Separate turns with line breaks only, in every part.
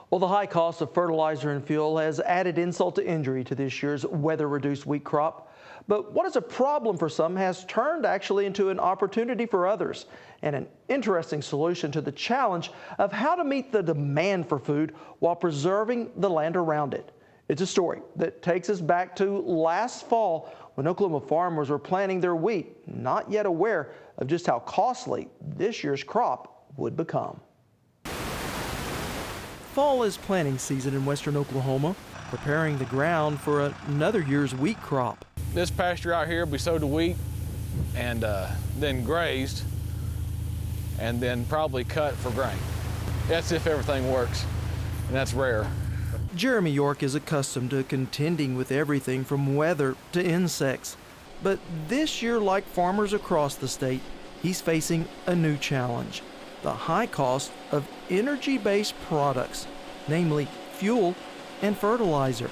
Well, the high cost of fertilizer and fuel has added insult to injury to this year's weather-reduced wheat crop. But what is a problem for some has turned actually into an opportunity for others, and an interesting solution to the challenge of how to meet the demand for food while preserving the land around it. It's a story that takes us back to last fall when Oklahoma farmers were planting their wheat, not yet aware of just how costly this year's crop would become. Fall is planting season in western Oklahoma, preparing the ground for another year's wheat crop.
This pasture out here, we sowed the wheat and then grazed and then probably cut for grain. That's if everything works, and that's rare.
Jeremy York is accustomed to contending with everything from weather to insects. But this year, like farmers across the state, he's facing a new challenge: the high cost of energy-based products, namely fuel and fertilizer.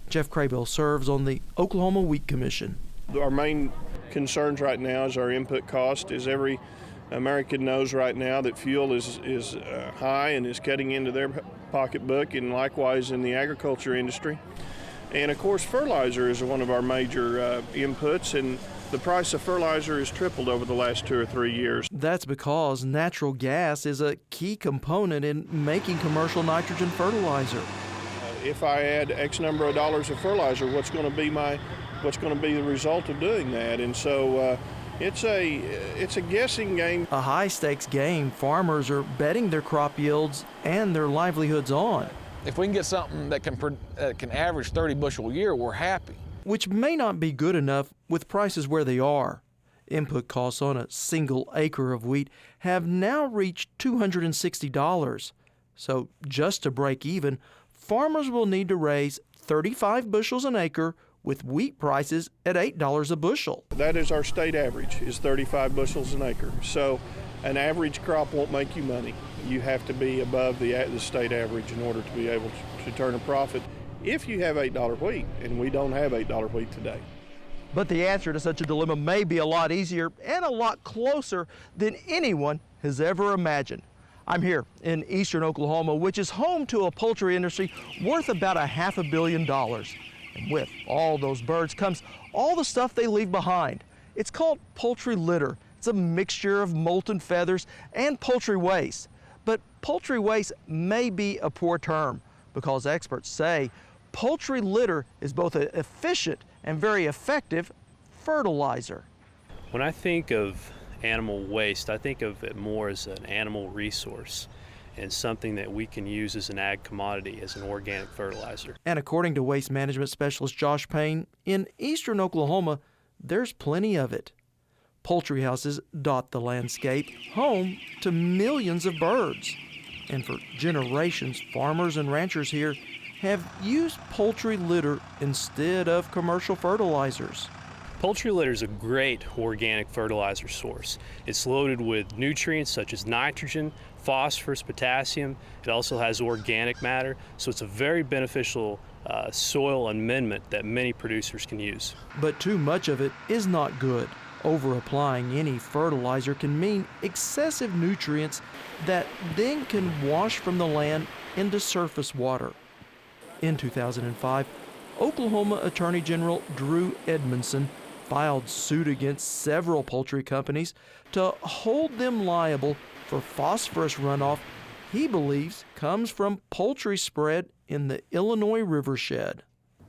Jeff Craybill serves on the Oklahoma Wheat Commission.
Our main concerns right now is our input cost. As every American knows right now that fuel is high and is cutting into their pocketbook, and likewise in the agriculture industry. And of course, fertilizer is one of our major inputs, and the price of fertilizer has tripled over the last 2 or 3 years.
That's because natural gas is a key component in making commercial nitrogen fertilizer.
If I add X number of dollars of fertilizer, what's going to be the result of doing that? And so it's a guessing game.
A high-stakes game farmers are betting their crop yields and their livelihoods on.
If we can get something that can average 30 bushel a year, we're happy.
Which may not be good enough with prices where they are. Input costs on a single acre of wheat have now reached $260. So just to break even, farmers will need to raise 35 bushels an acre with wheat prices at $8 a bushel.
That is our state average, is 35 bushels an acre. So an average crop won't make you money. You have to be above the state average in order to be able to turn a profit if you have $8 wheat, and we don't have $8 wheat today.
But the answer to such a dilemma may be a lot easier and a lot closer than anyone has ever imagined. I'm here in eastern Oklahoma, which is home to a poultry industry worth about $500 million. And with all those birds comes all the stuff they leave behind. It's called poultry litter. It's a mixture of molten feathers and poultry waste. But poultry waste may be a poor term because experts say poultry litter is both an efficient and very effective fertilizer.
When I think of animal waste, I think of it more as an animal resource and something that we can use as an ag commodity, as an organic fertilizer.
And according to waste management specialist Josh Payne, in eastern Oklahoma, there's plenty of it. Poultry houses dot the landscape, home to millions of birds. And for generations, farmers and ranchers here have used poultry litter instead of commercial fertilizers.
Poultry litter is a great organic fertilizer source. It's loaded with nutrients such as nitrogen, phosphorus, potassium. It also has organic matter, so it's a very beneficial soil amendment that many producers can use.
But too much of it is not good. Over-applying any fertilizer can mean excessive nutrients that then can wash from the land into surface water. In 2005, Oklahoma Attorney General Drew Edmondson filed suit against several poultry companies to hold them liable for phosphorus runoff he believes comes from poultry spread in the Illinois rivershed.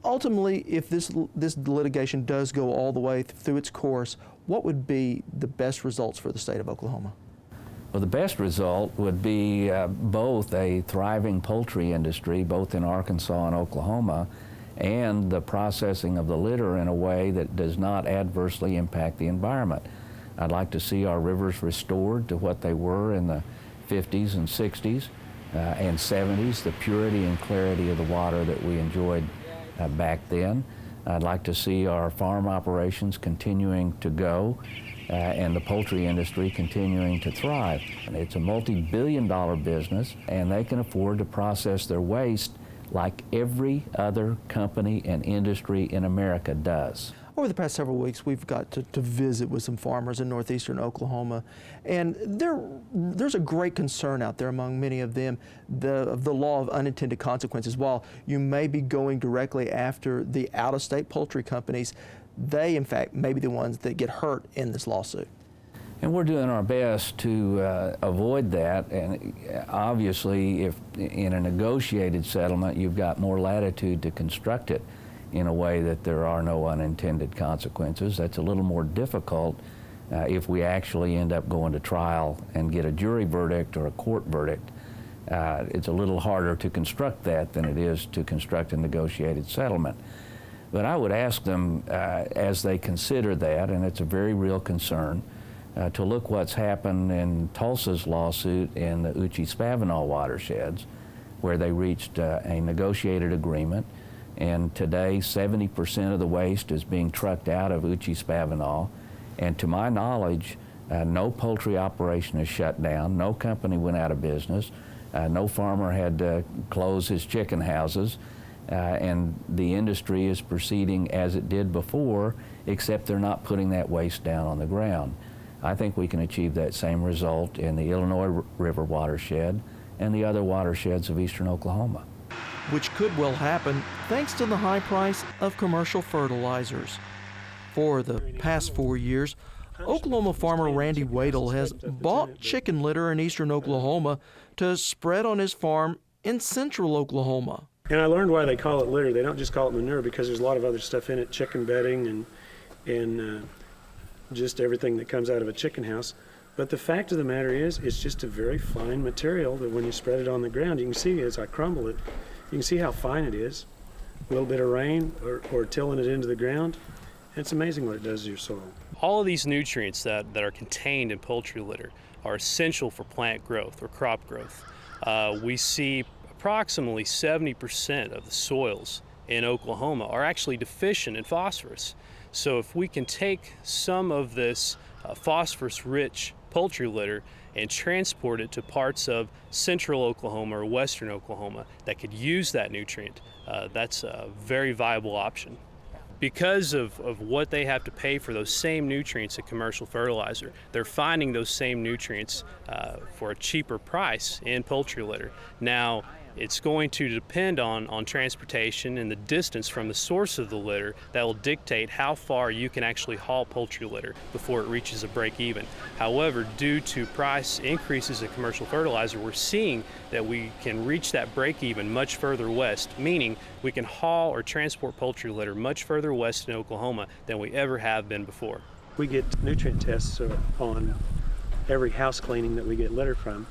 Ultimately, if this litigation does go all the way through its course, what would be the best results for the state of Oklahoma?
Well, the best result would be both a thriving poultry industry, both in Arkansas and Oklahoma, and the processing of the litter in a way that does not adversely impact the environment. I'd like to see our rivers restored to what they were in the 50s and 60s and 70s, the purity and clarity of the water that we enjoyed back then. I'd like to see our farm operations continuing to go and the poultry industry continuing to thrive. It's a multi-billion-dollar business, and they can afford to process their waste like every other company and industry in America does.
over the past several weeks, we've got to visit with some farmers in northeastern Oklahoma, and there's a great concern out there among many of them of the law of unintended consequences. While you may be going directly after the out-of-state poultry companies, they, in fact, may be the ones that get hurt in this lawsuit.
And we're doing our best to avoid that. And obviously, if in a negotiated settlement, you've got more latitude to construct it in a way that there are no unintended consequences. That's a little more difficult if we actually end up going to trial and get a jury verdict or a court verdict. It's a little harder to construct that than it is to construct a negotiated settlement. But I would ask them, as they consider that, and it's a very real concern, to look what's happened in Tulsa's lawsuit in the Uchee-Spavinaw watersheds, where they reached a negotiated agreement. And today, 70% of the waste is being trucked out of Uchee-Spavinaw. And to my knowledge, no poultry operation is shut down, no company went out of business, no farmer had to close his chicken houses, and the industry is proceeding as it did before, except they're not putting that waste down on the ground. I think we can achieve that same result in the Illinois River watershed and the other watersheds of eastern Oklahoma.
Which could well happen thanks to the high price of commercial fertilizers. For the past 4 years, Oklahoma farmer Randy Wadle has bought chicken litter in eastern Oklahoma to spread on his farm in central Oklahoma.
And I learned why they call it litter. They don't just call it manure because there's a lot of other stuff in it, chicken bedding and just everything that comes out of a chicken house. But the fact of the matter is, it's just a very fine material that when you spread it on the ground, you can see as I crumble it, you can see how fine it is. A little bit of rain or tilling it into the ground, it's amazing what it does to your soil.
All of these nutrients that are contained in poultry litter are essential for plant growth or crop growth. We see approximately 70% of the soils in Oklahoma are actually deficient in phosphorus. So if we can take some of this phosphorus-rich poultry litter and transport it to parts of central Oklahoma or western Oklahoma that could use that nutrient, that's a very viable option. Because of what they have to pay for those same nutrients at commercial fertilizer, they're finding those same nutrients for a cheaper price in poultry litter. Now, it's going to depend on transportation and the distance from the source of the litter that will dictate how far you can actually haul poultry litter before it reaches a break even. However, due to price increases in commercial fertilizer, we're seeing that we can reach that break even much further west, meaning we can haul or transport poultry litter much further west in Oklahoma than we ever have been before.
We get nutrient tests on every house cleaning that we get litter from.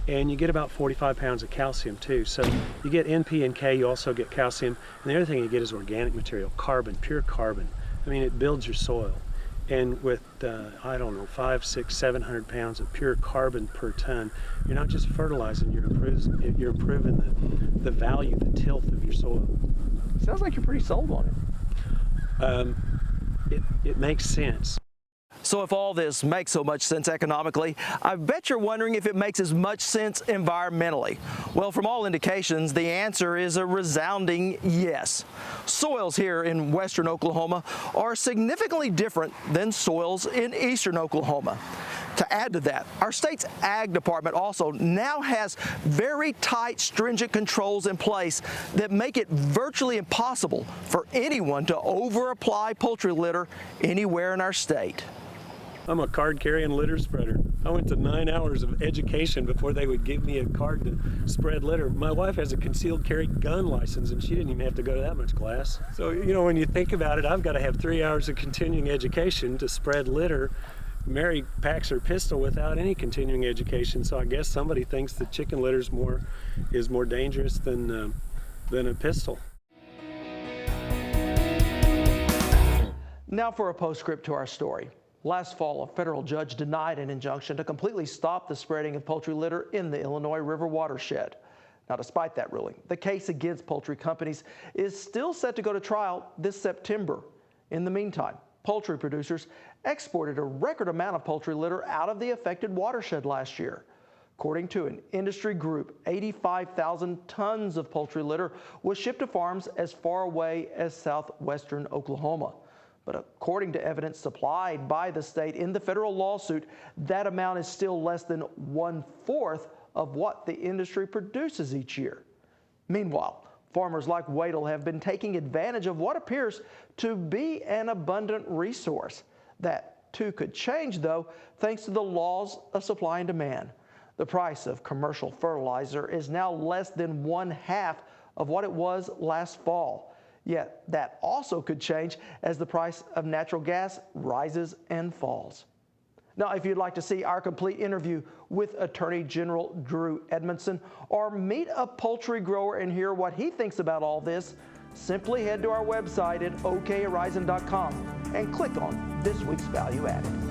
And you get about 45 pounds of calcium too. So you get NP and K, you also get calcium. And the other thing you get is organic material, carbon, pure carbon. I mean, it builds your soil. And with, 500, 600, 700 pounds of pure carbon per ton, you're not just fertilizing, you're improving the value, the tilth of your soil.
Sounds like you're pretty sold on
it. It makes sense.
So if all this makes so much sense economically, I bet you're wondering if it makes as much sense environmentally. Well, from all indications, the answer is a resounding yes. Soils here in western Oklahoma are significantly different than soils in eastern Oklahoma. To add to that, our state's Ag Department also now has very tight, stringent controls in place that make it virtually impossible for anyone to over-apply poultry litter anywhere in our state.
I'm a card-carrying litter spreader. I went to 9 hours of education before they would give me a card to spread litter. My wife has a concealed carry gun license, and she didn't even have to go to that much class. So, when you think about it, I've got to have 3 hours of continuing education to spread litter. Mary packs her pistol without any continuing education, so I guess somebody thinks that chicken litter is more dangerous than a pistol.
Now for a postscript to our story. Last fall, a federal judge denied an injunction to completely stop the spreading of poultry litter in the Illinois River watershed. Now, despite that ruling, the case against poultry companies is still set to go to trial this September. In the meantime, poultry producers exported a record amount of poultry litter out of the affected watershed last year. According to an industry group, 85,000 tons of poultry litter was shipped to farms as far away as southwestern Oklahoma. But according to evidence supplied by the state in the federal lawsuit, that amount is still less than 1/4 of what the industry produces each year. Meanwhile, farmers like Wadle have been taking advantage of what appears to be an abundant resource. That too could change, though, thanks to the laws of supply and demand. The price of commercial fertilizer is now less than 1/2 of what it was last fall. Yet that also could change as the price of natural gas rises and falls. Now, if you'd like to see our complete interview with Attorney General Drew Edmondson or meet a poultry grower and hear what he thinks about all this, simply head to our website at okhorizon.com and click on this week's Value Added.